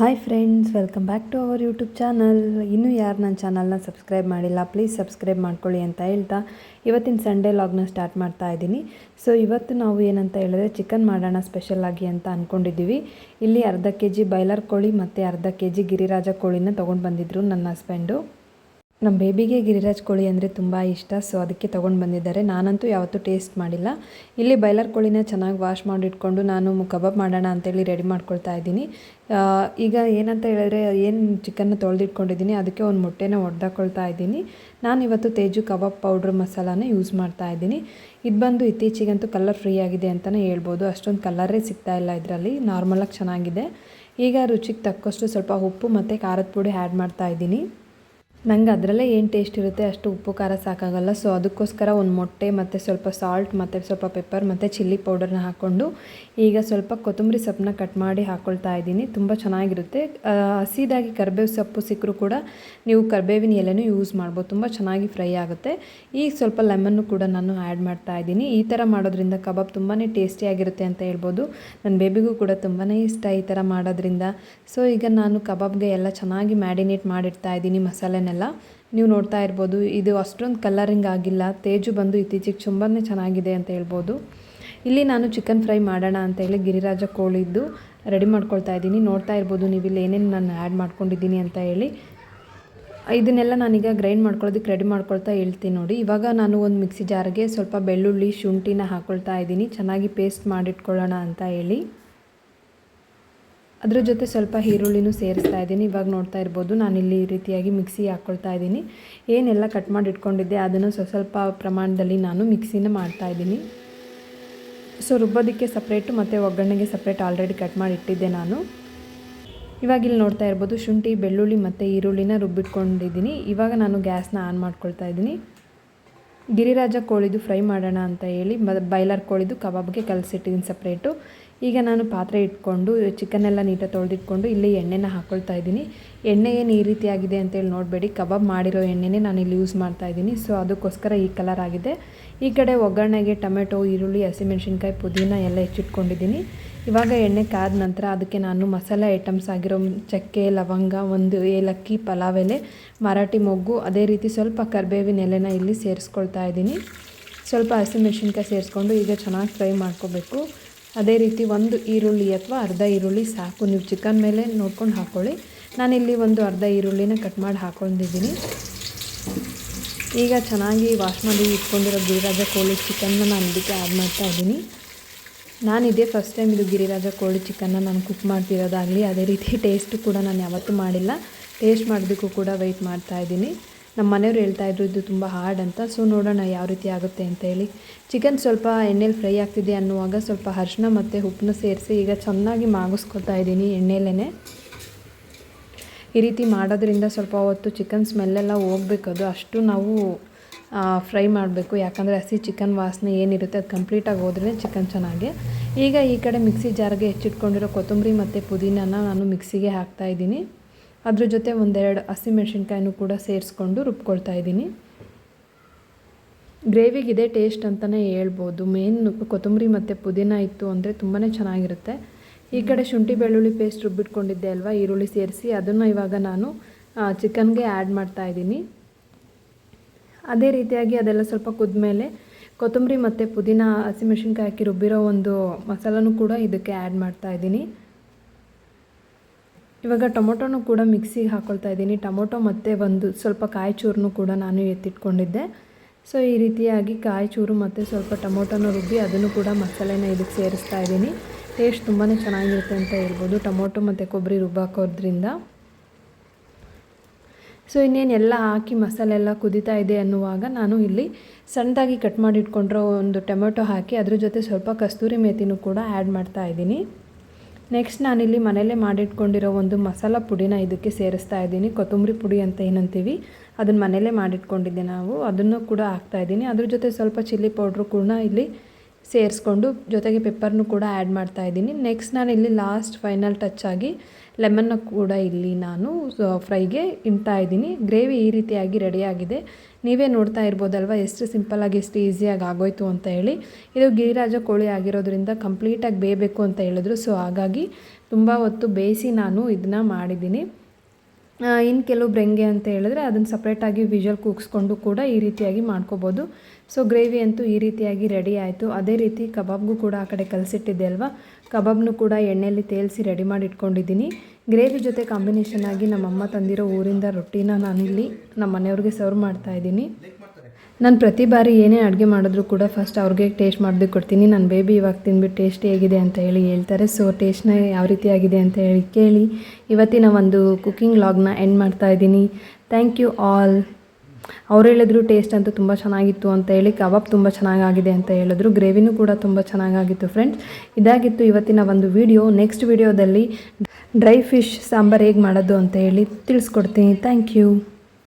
Hi friends, welcome back to our YouTube channel. ಇನ್ನೂ ಯಾರು ನನ್ನ ಚಾನಲ್ನ ಸಬ್ಸ್ಕ್ರೈಬ್ ಮಾಡಿಲ್ಲ, ಪ್ಲೀಸ್ ಸಬ್ಸ್ಕ್ರೈಬ್ ಮಾಡ್ಕೊಳ್ಳಿ ಅಂತ ಹೇಳ್ತಾ ಇವತ್ತಿನ ಸಂಡೇ ಲಾಗ್ನ ಸ್ಟಾರ್ಟ್ ಮಾಡ್ತಾ ಇದ್ದೀನಿ. ಸೊ ಇವತ್ತು ನಾವು ಏನಂತ ಹೇಳಿದ್ರೆ ಚಿಕನ್ ಮಾಡೋಣ ಸ್ಪೆಷಲ್ ಆಗಿ ಅಂತ ಅಂದ್ಕೊಂಡಿದ್ದೀವಿ. ಇಲ್ಲಿ ಅರ್ಧ kg ಬಾಯ್ಲರ್ ಕೋಳಿ ಮತ್ತು ಅರ್ಧ kg ಗಿರಿರಾಜ ಕೋಳಿನ ತೊಗೊಂಡು ಬಂದಿದ್ದರು ನನ್ನ ಹಸ್ಬೆಂಡು. ನಮ್ಮ ಬೇಬಿಗೆ ಗಿರಿರಾಜ್ ಕೋಳಿ ಅಂದರೆ ತುಂಬ ಇಷ್ಟ, ಸೊ ಅದಕ್ಕೆ ತೊಗೊಂಡು ಬಂದಿದ್ದಾರೆ. ನಾನಂತೂ ಯಾವತ್ತೂ ಟೇಸ್ಟ್ ಮಾಡಿಲ್ಲ. ಇಲ್ಲಿ ಬಾಯ್ಲರ್ ಕೋಳಿನ ಚೆನ್ನಾಗಿ ವಾಶ್ ಮಾಡಿಟ್ಕೊಂಡು ನಾನು ಕಬಾಬ್ ಮಾಡೋಣ ಅಂತೇಳಿ ರೆಡಿ ಮಾಡ್ಕೊಳ್ತಾ ಇದ್ದೀನಿ. ಈಗ ಏನಂತ ಹೇಳಿದ್ರೆ ಏನು ಚಿಕನ್ನ ತೊಳೆದಿಟ್ಕೊಂಡಿದ್ದೀನಿ, ಅದಕ್ಕೆ ಒಂದು ಮೊಟ್ಟೆನ ಒಡೆದಾಕೊಳ್ತಾ ಇದ್ದೀನಿ. ನಾನಿವತ್ತು ತೇಜು ಕಬಾಬ್ ಪೌಡ್ರ್ ಮಸಾಲಾನ ಯೂಸ್ ಮಾಡ್ತಾ ಇದ್ದೀನಿ. ಇದು ಬಂದು ಇತ್ತೀಚೆಗಂತೂ ಕಲರ್ ಫ್ರೀ ಆಗಿದೆ ಅಂತಲೇ ಹೇಳ್ಬೋದು. ಅಷ್ಟೊಂದು ಕಲರೇ ಸಿಗ್ತಾ ಇಲ್ಲ ಇದರಲ್ಲಿ, ನಾರ್ಮಲಾಗಿ ಚೆನ್ನಾಗಿದೆ. ಈಗ ರುಚಿಗೆ ತಕ್ಕಷ್ಟು ಸ್ವಲ್ಪ ಉಪ್ಪು ಮತ್ತು ಖಾರದ ಪುಡಿ ಆ್ಯಡ್ ಮಾಡ್ತಾ ಇದ್ದೀನಿ. ನಂಗೆ ಅದರಲ್ಲೇ ಏನು ಟೇಸ್ಟ್ ಇರುತ್ತೆ ಅಷ್ಟು ಉಪ್ಪು ಖಾರ ಸಾಕಾಗಲ್ಲ. ಸೊ ಅದಕ್ಕೋಸ್ಕರ ಒಂದು ಮೊಟ್ಟೆ ಮತ್ತು ಸ್ವಲ್ಪ ಸಾಲ್ಟ್ ಮತ್ತು ಸ್ವಲ್ಪ ಪೆಪ್ಪರ್ ಮತ್ತು ಚಿಲ್ಲಿ ಪೌಡರ್ನ ಹಾಕ್ಕೊಂಡು ಈಗ ಸ್ವಲ್ಪ ಕೊತ್ತಂಬರಿ ಸೊಪ್ಪನ್ನ ಕಟ್ ಮಾಡಿ ಹಾಕ್ಕೊಳ್ತಾ ಇದ್ದೀನಿ. ತುಂಬ ಚೆನ್ನಾಗಿರುತ್ತೆ. ಹಸಿದಾಗಿ ಕರಿಬೇವು ಸೊಪ್ಪು ಸಿಕ್ಕರೂ ಕೂಡ ನೀವು ಕರಿಬೇವಿನ ಎಲೆನೂ ಯೂಸ್ ಮಾಡ್ಬೋದು, ತುಂಬ ಚೆನ್ನಾಗಿ ಫ್ರೈ ಆಗುತ್ತೆ. ಈಗ ಸ್ವಲ್ಪ ಲೆಮನ್ನು ಕೂಡ ನಾನು ಆ್ಯಡ್ ಮಾಡ್ತಾ ಇದ್ದೀನಿ. ಈ ಥರ ಮಾಡೋದ್ರಿಂದ ಕಬಾಬ್ ತುಂಬಾ ಟೇಸ್ಟಿಯಾಗಿರುತ್ತೆ ಅಂತ ಹೇಳ್ಬೋದು. ನನ್ನ ಬೇಬಿಗೂ ಕೂಡ ತುಂಬಾ ಇಷ್ಟ ಈ ಥರ ಮಾಡೋದ್ರಿಂದ. ಸೊ ಈಗ ನಾನು ಕಬಾಬ್ಗೆ ಎಲ್ಲ ಚೆನ್ನಾಗಿ ಮ್ಯಾರಿನೇಟ್ ಮಾಡಿಡ್ತಾ ಇದ್ದೀನಿ ಮಸಾಲೆನೆಲ್ಲ. ನೀವು ನೋಡ್ತಾ ಇರ್ಬೋದು, ಇದು ಅಷ್ಟೊಂದು ಕಲರಿಂಗ್ ಆಗಿಲ್ಲ. ತೇಜು ಬಂದು ಇತ್ತೀಚೆಗೆ ತುಂಬಾ ಚೆನ್ನಾಗಿದೆ ಅಂತ ಹೇಳ್ಬೋದು. ಇಲ್ಲಿ ನಾನು ಚಿಕನ್ ಫ್ರೈ ಮಾಡೋಣ ಅಂತೇಳಿ ಗಿರಿರಾಜ ಕೋಳಿದ್ದು ರೆಡಿ ಮಾಡ್ಕೊಳ್ತಾ ಇದ್ದೀನಿ. ನೋಡ್ತಾ ಇರ್ಬೋದು ನೀವು ಇಲ್ಲಿ ಏನೇನು ನಾನು ಆ್ಯಡ್ ಮಾಡ್ಕೊಂಡಿದ್ದೀನಿ ಅಂತ ಹೇಳಿ. ಇದನ್ನೆಲ್ಲ ನಾನೀಗ ಗ್ರೈಂಡ್ ಮಾಡ್ಕೊಳ್ಳೋದಕ್ಕೆ ರೆಡಿ ಮಾಡ್ಕೊಳ್ತಾ ಹೇಳ್ತೀನಿ ನೋಡಿ. ಇವಾಗ ನಾನು ಒಂದು ಮಿಕ್ಸಿ ಜಾರ್ಗೆ ಸ್ವಲ್ಪ ಬೆಳ್ಳುಳ್ಳಿ ಶುಂಠಿನ ಹಾಕ್ಕೊಳ್ತಾ ಇದ್ದೀನಿ, ಚೆನ್ನಾಗಿ ಪೇಸ್ಟ್ ಮಾಡಿಟ್ಕೊಳ್ಳೋಣ ಅಂತ ಹೇಳಿ. ಅದ್ರ ಜೊತೆ ಸ್ವಲ್ಪ ಈರುಳ್ಳಿನೂ ಸೇರಿಸ್ತಾ ಇದ್ದೀನಿ. ಇವಾಗ ನೋಡ್ತಾ ಇರ್ಬೋದು ನಾನಿಲ್ಲಿ ಈ ರೀತಿಯಾಗಿ ಮಿಕ್ಸಿ ಹಾಕ್ಕೊಳ್ತಾ ಇದ್ದೀನಿ. ಏನೆಲ್ಲ ಕಟ್ ಮಾಡಿ ಇಟ್ಕೊಂಡಿದ್ದೆ ಅದನ್ನು ಸ್ವಲ್ಪ ಪ್ರಮಾಣದಲ್ಲಿ ನಾನು ಮಿಕ್ಸಿನ ಮಾಡ್ತಾ ಇದ್ದೀನಿ. ಸೊ ರುಬ್ಬೋದಕ್ಕೆ ಸಪ್ರೇಟು ಮತ್ತು ಒಗ್ಗರಣೆಗೆ ಸಪ್ರೇಟ್ ಆಲ್ರೆಡಿ ಕಟ್ ಮಾಡಿ ಇಟ್ಟಿದ್ದೆ ನಾನು. ಇವಾಗ ಇಲ್ಲಿ ನೋಡ್ತಾ ಇರ್ಬೋದು ಶುಂಠಿ ಬೆಳ್ಳುಳ್ಳಿ ಮತ್ತು ಈರುಳ್ಳಿನ ರುಬ್ಬಿಟ್ಕೊಂಡಿದ್ದೀನಿ. ಇವಾಗ ನಾನು ಗ್ಯಾಸ್ನ ಆನ್ ಮಾಡ್ಕೊಳ್ತಾ ಇದ್ದೀನಿ. ಗಿರಿರಾಜ ಕೋಳಿದು ಫ್ರೈ ಮಾಡೋಣ ಅಂತ ಹೇಳಿ ಬಾಯ್ಲರ್ ಕೋಳಿದು ಕಬಾಬ್ಗೆ ಕಲಸಿಟ್ಟಿದ್ದೀನಿ ಸಪ್ರೇಟು. ಈಗ ನಾನು ಪಾತ್ರೆ ಇಟ್ಕೊಂಡು ಚಿಕನ್ನೆಲ್ಲ ನೀಟಾಗಿ ತೊಳೆದಿಟ್ಕೊಂಡು ಇಲ್ಲಿ ಎಣ್ಣೆನ ಹಾಕ್ಕೊಳ್ತಾ ಇದ್ದೀನಿ. ಎಣ್ಣೆ ಏನು ಈ ರೀತಿ ಆಗಿದೆ ಅಂತೇಳಿ ನೋಡಬೇಡಿ, ಕಬಾಬ್ ಮಾಡಿರೋ ಎಣ್ಣೆನೇ ನಾನು ಇಲ್ಲಿ ಯೂಸ್ ಮಾಡ್ತಾ ಇದ್ದೀನಿ. ಸೊ ಅದಕ್ಕೋಸ್ಕರ ಈ ಕಲರ್ ಆಗಿದೆ. ಈ ಕಡೆ ಒಗ್ಗರಣೆಗೆ ಟೊಮೆಟೊ, ಈರುಳ್ಳಿ, ಹಸಿಮೆಣ್ಸಿನ್ಕಾಯಿ, ಪುದೀನ ಎಲ್ಲ ಹೆಚ್ಚಿಟ್ಕೊಂಡಿದ್ದೀನಿ. ಇವಾಗ ಎಣ್ಣೆ ಕಾದ ನಂತರ ಅದಕ್ಕೆ ನಾನು ಮಸಾಲೆ ಐಟಮ್ಸ್ ಆಗಿರೋ ಚಕ್ಕೆ, ಲವಂಗ, ಒಂದು ಏಲಕ್ಕಿ, ಪಲಾವ್ ಎಲೆ, ಮರಾಠಿ ಮೊಗ್ಗು, ಅದೇ ರೀತಿ ಸ್ವಲ್ಪ ಕರಿಬೇವಿನ ಎಲೆನ ಇಲ್ಲಿ ಸೇರಿಸ್ಕೊಳ್ತಾ ಇದ್ದೀನಿ. ಸ್ವಲ್ಪ ಹಸಿಮೆಣ್ಸಿನ್ಕಾಯಿ ಸೇರಿಸ್ಕೊಂಡು ಈಗ ಚೆನ್ನಾಗಿ ಫ್ರೈ ಮಾಡ್ಕೋಬೇಕು. ಅದೇ ರೀತಿ ಒಂದು ಈರುಳ್ಳಿ ಅಥವಾ ಅರ್ಧ ಈರುಳ್ಳಿ ಸಾಕು, ನೀವು ಚಿಕನ್ ಮೇಲೆ ನೋಡ್ಕೊಂಡು ಹಾಕ್ಕೊಳ್ಳಿ. ನಾನಿಲ್ಲಿ ಒಂದು ಅರ್ಧ ಈರುಳ್ಳಿನ ಕಟ್ ಮಾಡಿ ಹಾಕ್ಕೊಂಡಿದ್ದೀನಿ. ಈಗ ಚೆನ್ನಾಗಿ ವಾಶ್ ಮಾಡಿ ಇಟ್ಕೊಂಡಿರೋ ಗಿರಿರಾಜ ಕೋಳಿ ಚಿಕನ್ನ ನಾನು ಇದಕ್ಕೆ ಆ್ಯಡ್ ಮಾಡ್ತಾ ಇದ್ದೀನಿ. ನಾನು ಇದೇ ಫಸ್ಟ್ ಟೈಮ್ ಇದು ಗಿರಿರಾಜ ಕೋಳಿ ಚಿಕನ್ನ ನಾನು ಕುಕ್ ಮಾಡ್ತಿರೋದಾಗಲಿ, ಅದೇ ರೀತಿ ಟೇಸ್ಟು ಕೂಡ ನಾನು ಯಾವತ್ತೂ ಮಾಡಿಲ್ಲ. ಟೇಸ್ಟ್ ಮಾಡೋದಕ್ಕೂ ಕೂಡ ವೆಯ್ಟ್ ಮಾಡ್ತಾ ಇದ್ದೀನಿ. ನಮ್ಮ ಮನೆಯವರು ಹೇಳ್ತಾಯಿದ್ರು ಇದು ತುಂಬ ಹಾರ್ಡ್ ಅಂತ. ಸೊ ನೋಡೋಣ ಯಾವ ರೀತಿ ಆಗುತ್ತೆ ಅಂತ ಹೇಳಿ. ಚಿಕನ್ ಸ್ವಲ್ಪ ಎಣ್ಣೆಲಿ ಫ್ರೈ ಆಗ್ತಿದೆ ಅನ್ನುವಾಗ ಸ್ವಲ್ಪ ಅರಿಶಿನ ಮತ್ತು ಉಪ್ಪನ್ನ ಸೇರಿಸಿ ಈಗ ಚೆನ್ನಾಗಿ ಮಾಗಿಸ್ಕೊತಾ ಇದ್ದೀನಿ ಎಣ್ಣೆಲೇ. ಈ ರೀತಿ ಮಾಡೋದ್ರಿಂದ ಸ್ವಲ್ಪ ಹೊತ್ತು ಚಿಕನ್ ಸ್ಮೆಲ್ಲೆಲ್ಲ ಹೋಗ್ಬೇಕು, ಅದು ಅಷ್ಟು ನಾವು ಫ್ರೈ ಮಾಡಬೇಕು. ಯಾಕಂದರೆ ಹಸಿ ಚಿಕನ್ ವಾಸನೆ ಏನಿರುತ್ತೆ ಅದು ಕಂಪ್ಲೀಟಾಗಿ ಹೋದ್ರೆ ಚಿಕನ್ ಚೆನ್ನಾಗಿ. ಈಗ ಈ ಕಡೆ ಮಿಕ್ಸಿ ಜಾರ್ಗೆ ಹೆಚ್ಚಿಟ್ಕೊಂಡಿರೋ ಕೊತ್ತಂಬರಿ ಮತ್ತು ಪುದೀನನ ನಾನು ಮಿಕ್ಸಿಗೆ ಹಾಕ್ತಾಯಿದ್ದೀನಿ. ಅದ್ರ ಜೊತೆ ಒಂದೆರಡು ಹಸಿಮೆಣ್ಸಿನ್ಕಾಯಿನೂ ಕೂಡ ಸೇರಿಸ್ಕೊಂಡು ರುಬ್ಕೊಳ್ತಾ ಇದ್ದೀನಿ. ಗ್ರೇವಿಗಿದೆ ಟೇಸ್ಟ್ ಅಂತಲೇ ಹೇಳ್ಬೋದು. ಮೇನ್ ಕೊತ್ತಂಬರಿ ಮತ್ತು ಪುದೀನ ಇತ್ತು ಅಂದರೆ ತುಂಬಾ ಚೆನ್ನಾಗಿರುತ್ತೆ. ಈ ಕಡೆ ಶುಂಠಿ ಬೆಳ್ಳುಳ್ಳಿ ಪೇಸ್ಟ್ ರುಬ್ಬಿಟ್ಕೊಂಡಿದ್ದೆ ಅಲ್ವಾ, ಈರುಳ್ಳಿ ಸೇರಿಸಿ ಅದನ್ನು ಇವಾಗ ನಾನು ಚಿಕನ್ಗೆ ಆ್ಯಡ್ ಮಾಡ್ತಾ ಇದ್ದೀನಿ. ಅದೇ ರೀತಿಯಾಗಿ ಅದೆಲ್ಲ ಸ್ವಲ್ಪ ಕುದ್ಮೇಲೆ ಕೊತ್ತಂಬರಿ ಮತ್ತು ಪುದೀನ ಹಸಿಮೆಣ್ಸಿನ್ಕಾಯಿ ಹಾಕಿ ರುಬ್ಬಿರೋ ಒಂದು ಮಸಾಲನೂ ಕೂಡ ಇದಕ್ಕೆ ಆ್ಯಡ್ ಮಾಡ್ತಾ ಇದ್ದೀನಿ. ಇವಾಗ ಟೊಮೊಟೊನೂ ಕೂಡ ಮಿಕ್ಸಿಗೆ ಹಾಕ್ಕೊಳ್ತಾ ಇದ್ದೀನಿ. ಟೊಮೊಟೊ ಮತ್ತು ಒಂದು ಸ್ವಲ್ಪ ಕಾಯಿ ಚೂರನ್ನು ಕೂಡ ನಾನು ಎತ್ತಿಟ್ಕೊಂಡಿದ್ದೆ. ಸೊ ಈ ರೀತಿಯಾಗಿ ಕಾಯಿ ಚೂರು ಮತ್ತು ಸ್ವಲ್ಪ ಟೊಮೊಟೊನ ರುಬ್ಬಿ ಅದನ್ನು ಕೂಡ ಮಸಾಲೆನ ಇದಕ್ಕೆ ಸೇರಿಸ್ತಾ ಇದ್ದೀನಿ. ಟೇಸ್ಟ್ ತುಂಬಾ ಚೆನ್ನಾಗಿರುತ್ತೆ ಅಂತ ಹೇಳ್ಬೋದು ಟೊಮೊಟೊ ಮತ್ತು ಕೊಬ್ಬರಿ ರುಬ್ಬಾಕೋದ್ರಿಂದ. ಸೊ ಇನ್ನೇನೆಲ್ಲ ಹಾಕಿ ಮಸಾಲೆ ಎಲ್ಲ ಕುದೀತಾ ಇದೆ ಅನ್ನುವಾಗ ನಾನು ಇಲ್ಲಿ ಸಣ್ಣದಾಗಿ ಕಟ್ ಮಾಡಿ ಇಟ್ಕೊಂಡಿರೋ ಒಂದು ಟೊಮೆಟೊ ಹಾಕಿ ಅದ್ರ ಜೊತೆ ಸ್ವಲ್ಪ ಕಸ್ತೂರಿ ಮೇಥಿನೂ ಕೂಡ ಆ್ಯಡ್ ಮಾಡ್ತಾ ಇದ್ದೀನಿ. ನೆಕ್ಸ್ಟ್ ನಾನಿಲ್ಲಿ ಮನೆಯಲ್ಲೇ ಮಾಡಿಟ್ಕೊಂಡಿರೋ ಒಂದು ಮಸಾಲ ಪುಡಿನ ಇದಕ್ಕೆ ಸೇರಿಸ್ತಾ ಇದ್ದೀನಿ. ಕೊತ್ತಂಬರಿ ಪುಡಿ ಅಂತ ಏನಂತೀವಿ ಅದನ್ನು ಮನೆಯಲ್ಲೇ ಮಾಡಿಟ್ಕೊಂಡಿದ್ದೆ ನಾವು, ಅದನ್ನು ಕೂಡ ಹಾಕ್ತಾಯಿದ್ದೀನಿ. ಅದ್ರ ಜೊತೆ ಸ್ವಲ್ಪ ಚಿಲ್ಲಿ ಪೌಡ್ರು ಕೂಡ ಇಲ್ಲಿ ಸೇರಿಸ್ಕೊಂಡು ಜೊತೆಗೆ ಪೆಪ್ಪರ್ನು ಕೂಡ ಆ್ಯಡ್ ಮಾಡ್ತಾ ಇದ್ದೀನಿ. ನೆಕ್ಸ್ಟ್ ನಾನು ಇಲ್ಲಿ ಲಾಸ್ಟ್ ಫೈನಲ್ ಟಚ್ ಆಗಿ ಲೆಮನ್ನ ಕೂಡ ಇಲ್ಲಿ ನಾನು ಫ್ರೈಗೆ ಇಡ್ತಾ ಇದ್ದೀನಿ. ಗ್ರೇವಿ ಈ ರೀತಿಯಾಗಿ ರೆಡಿಯಾಗಿದೆ. ನೀವೇ ನೋಡ್ತಾ ಇರ್ಬೋದಲ್ವ ಎಷ್ಟು ಸಿಂಪಲ್ಲಾಗಿ ಎಷ್ಟು ಈಸಿಯಾಗಿ ಆಗೋಯ್ತು ಅಂತ ಹೇಳಿ. ಇದು ಗಿರಿರಾಜ ಕೋಳಿ ಆಗಿರೋದ್ರಿಂದ ಕಂಪ್ಲೀಟಾಗಿ ಬೇಯಬೇಕು ಅಂತ ಹೇಳಿದ್ರು. ಸೊ ಹಾಗಾಗಿ ತುಂಬ ಹೊತ್ತು ಬೇಯಿಸಿ ನಾನು ಇದನ್ನ ಮಾಡಿದ್ದೀನಿ. ಇನ್ನು ಕೆಲವೊಬ್ರು ಹೆಂಗೆ ಅಂತ ಹೇಳಿದ್ರೆ ಅದನ್ನು ಸಪ್ರೇಟಾಗಿ ವಿಷಲ್ ಕೂಗಿಸ್ಕೊಂಡು ಕೂಡ ಈ ರೀತಿಯಾಗಿ ಮಾಡ್ಕೋಬೋದು. ಸೊ ಗ್ರೇವಿ ಅಂತೂ ಈ ರೀತಿಯಾಗಿ ರೆಡಿ ಆಯಿತು. ಅದೇ ರೀತಿ ಕಬಾಬ್ಗೂ ಕೂಡ ಆ ಕಡೆ ಕಲಸಿಟ್ಟಿದ್ದೆ ಅಲ್ವಾ, ಕಬಾಬ್ನು ಕೂಡ ಎಣ್ಣೆಯಲ್ಲಿ ತೇಲಿಸಿ ರೆಡಿ ಮಾಡಿ ಇಟ್ಕೊಂಡಿದ್ದೀನಿ. ಗ್ರೇವಿ ಜೊತೆ ಕಾಂಬಿನೇಷನ್ ಆಗಿ ನಮ್ಮಮ್ಮ ತಂದಿರೋ ಊರಿಂದ ರೊಟ್ಟಿನ ನಾನಿಲ್ಲಿ ನಮ್ಮ ಮನೆಯವ್ರಿಗೆ ಸರ್ವ್ ಮಾಡ್ತಾಯಿದ್ದೀನಿ. ನಾನು ಪ್ರತಿ ಬಾರಿ ಏನೇ ಅಡುಗೆ ಮಾಡಿದ್ರು ಕೂಡ ಫಸ್ಟ್ ಅವ್ರಿಗೆ ಟೇಸ್ಟ್ ಮಾಡೋದಕ್ಕೆ ಕೊಡ್ತೀನಿ. ನನ್ನ ಬೇಬಿ ಇವಾಗ ತಿಂದ್ಬಿಟ್ಟು ಟೇಸ್ಟ್ ಹೇಗಿದೆ ಅಂತ ಹೇಳ್ತಾರೆ. ಸೊ ಟೇಸ್ಟ್ನ ಯಾವ ರೀತಿ ಆಗಿದೆ ಅಂತ ಕೇಳಿ ಇವತ್ತಿನ ಒಂದು ಕುಕ್ಕಿಂಗ್ ವ್ಲಾಗ್ನ ಎಂಡ್ ಮಾಡ್ತಾಯಿದ್ದೀನಿ. Thank you all. ಅವ್ರು ಹೇಳಿದ್ರು ಟೇಸ್ಟ್ ಅಂತೂ ತುಂಬ ಚೆನ್ನಾಗಿತ್ತು ಅಂತ ಕಬಾಬ್ ತುಂಬ ಚೆನ್ನಾಗಾಗಿದೆ ಅಂತ ಹೇಳಿದ್ರು. ಗ್ರೇವಿನೂ ಕೂಡ ತುಂಬ ಚೆನ್ನಾಗಾಗಿತ್ತು ಫ್ರೆಂಡ್ಸ್. ಇದಾಗಿತ್ತು ಇವತ್ತಿನ ಒಂದು ವಿಡಿಯೋ. ನೆಕ್ಸ್ಟ್ ವಿಡಿಯೋದಲ್ಲಿ ಡ್ರೈ ಫಿಶ್ ಸಾಂಬಾರು ಹೇಗೆ ಮಾಡೋದು ಅಂತ ತಿಳಿಸ್ಕೊಡ್ತೀನಿ. Thank you.